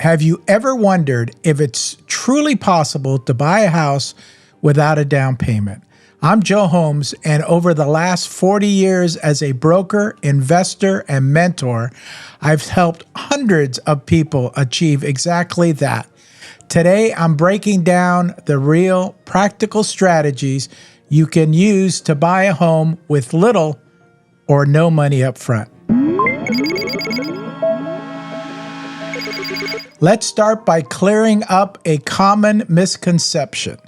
Have you ever wondered if it's truly possible to buy a house without a down payment? I'm Joe Holmes, and over the last 40 years as a broker, investor, and mentor, I've helped hundreds of people achieve exactly that. Today, I'm breaking down the real practical strategies you can use to buy a home with little or no money up front. Let's start by clearing up a common misconception.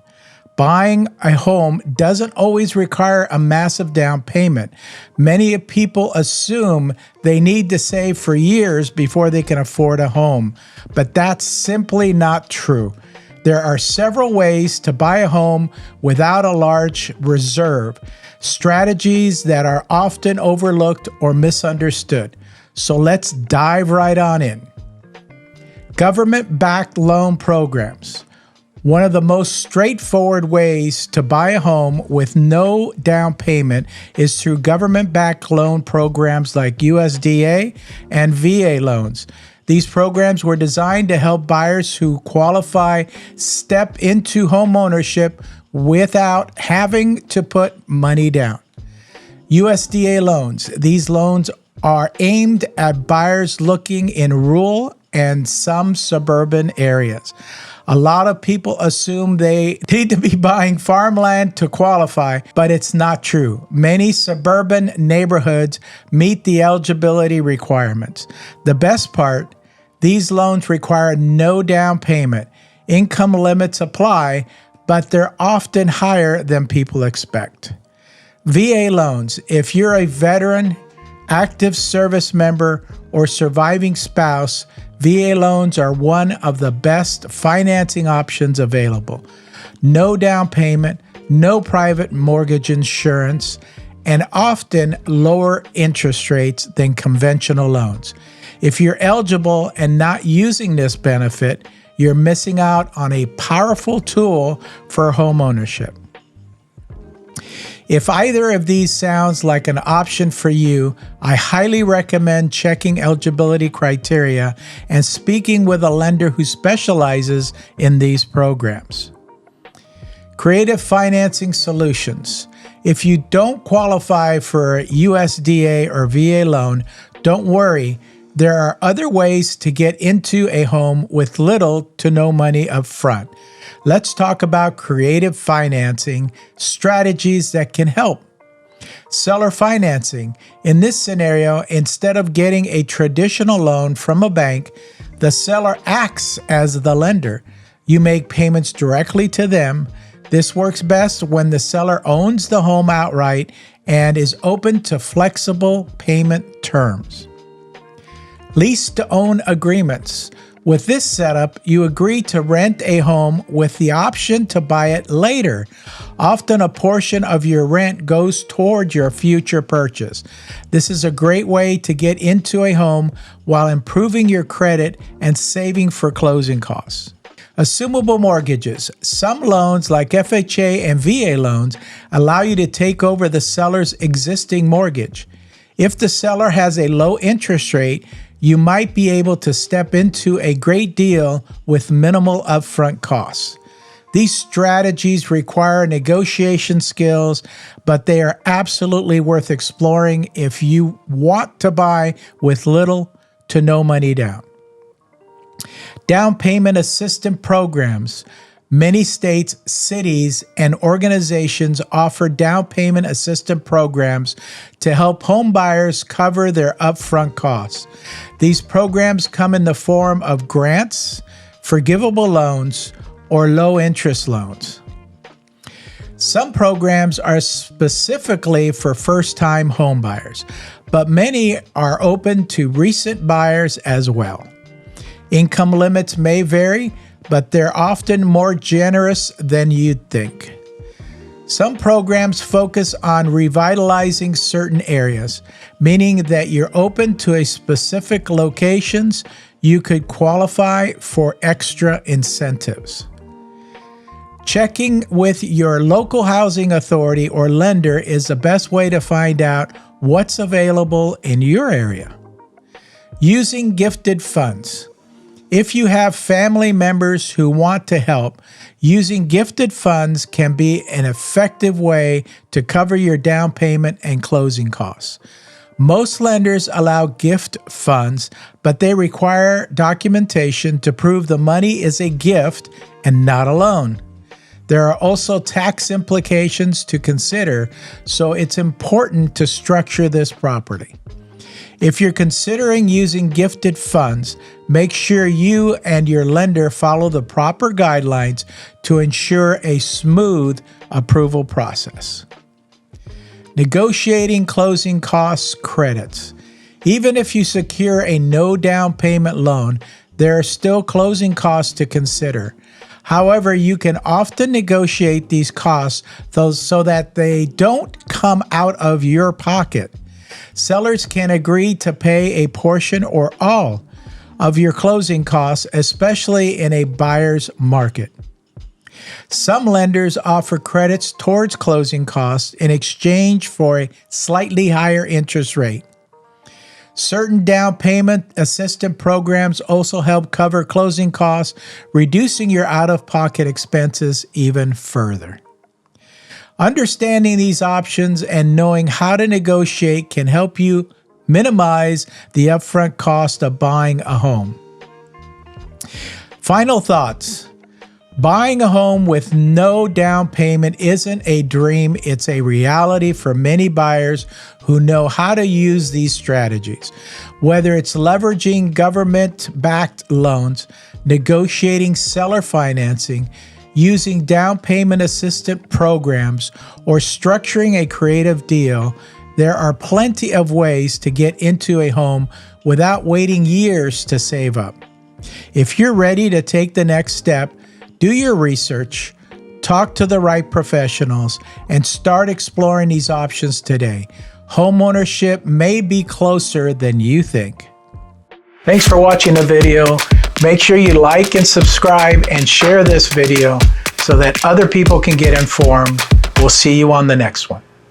Buying a home doesn't always require a massive down payment. Many people assume they need to save for years before they can afford a home, but that's simply not true. There are several ways to buy a home without a large reserve, strategies that are often overlooked or misunderstood. So let's dive right on in. Government-backed loan programs. One of the most straightforward ways to buy a home with no down payment is through government-backed loan programs like USDA and VA loans. These programs were designed to help buyers who qualify step into homeownership without having to put money down. USDA loans. These loans are aimed at buyers looking in rural and some suburban areas. A lot of people assume they need to be buying farmland to qualify, but it's not true. Many suburban neighborhoods meet the eligibility requirements. The best part, these loans require no down payment. Income limits apply, but they're often higher than people expect. VA loans. If you're a veteran, active service member, or surviving spouse, VA loans are one of the best financing options available. No down payment, no private mortgage insurance, and often lower interest rates than conventional loans. If you're eligible and not using this benefit, you're missing out on a powerful tool for homeownership. If either of these sounds like an option for you, I highly recommend checking eligibility criteria and speaking with a lender who specializes in these programs. Creative financing solutions. If you don't qualify for a USDA or VA loan, don't worry. There are other ways to get into a home with little to no money up front. Let's talk about creative financing strategies that can help. Seller financing. In this scenario, instead of getting a traditional loan from a bank, the seller acts as the lender. You make payments directly to them. This works best when the seller owns the home outright and is open to flexible payment terms. Lease-to-own agreements. With this setup, you agree to rent a home with the option to buy it later. Often a portion of your rent goes toward your future purchase. This is a great way to get into a home while improving your credit and saving for closing costs. Assumable mortgages. Some loans like FHA and VA loans allow you to take over the seller's existing mortgage. If the seller has a low interest rate, you might be able to step into a great deal with minimal upfront costs. These strategies require negotiation skills, but they are absolutely worth exploring if you want to buy with little to no money down. Down payment assistance programs. Many states, cities, and organizations offer down payment assistance programs to help home buyers cover their upfront costs. These programs come in the form of grants, forgivable loans, or low-interest loans. Some programs are specifically for first-time home buyers, but many are open to recent buyers as well. Income limits may vary, but they're often more generous than you'd think. Some programs focus on revitalizing certain areas, meaning that you're open to a specific locations. You could qualify for extra incentives. Checking with your local housing authority or lender is the best way to find out what's available in your area. Using gifted funds. If you have family members who want to help, using gifted funds can be an effective way to cover your down payment and closing costs. Most lenders allow gift funds, but they require documentation to prove the money is a gift and not a loan. There are also tax implications to consider, so it's important to structure this properly. If you're considering using gifted funds, make sure you and your lender follow the proper guidelines to ensure a smooth approval process. Negotiating closing costs credits. Even if you secure a no down payment loan, there are still closing costs to consider. However, you can often negotiate these costs so that they don't come out of your pocket. Sellers can agree to pay a portion or all of your closing costs, especially in a buyer's market. Some lenders offer credits towards closing costs in exchange for a slightly higher interest rate. Certain down payment assistance programs also help cover closing costs, reducing your out-of-pocket expenses even further. Understanding these options and knowing how to negotiate can help you minimize the upfront cost of buying a home. Final thoughts. Buying a home with no down payment isn't a dream, it's a reality for many buyers who know how to use these strategies. Whether it's leveraging government-backed loans, negotiating seller financing, using down payment assistance programs, or structuring a creative deal, there are plenty of ways to get into a home without waiting years to save up. If you're ready to take the next step, do your research, talk to the right professionals, and start exploring these options today. Homeownership may be closer than you think. Thanks for watching the video. Make sure you like and subscribe and share this video so that other people can get informed. We'll see you on the next one.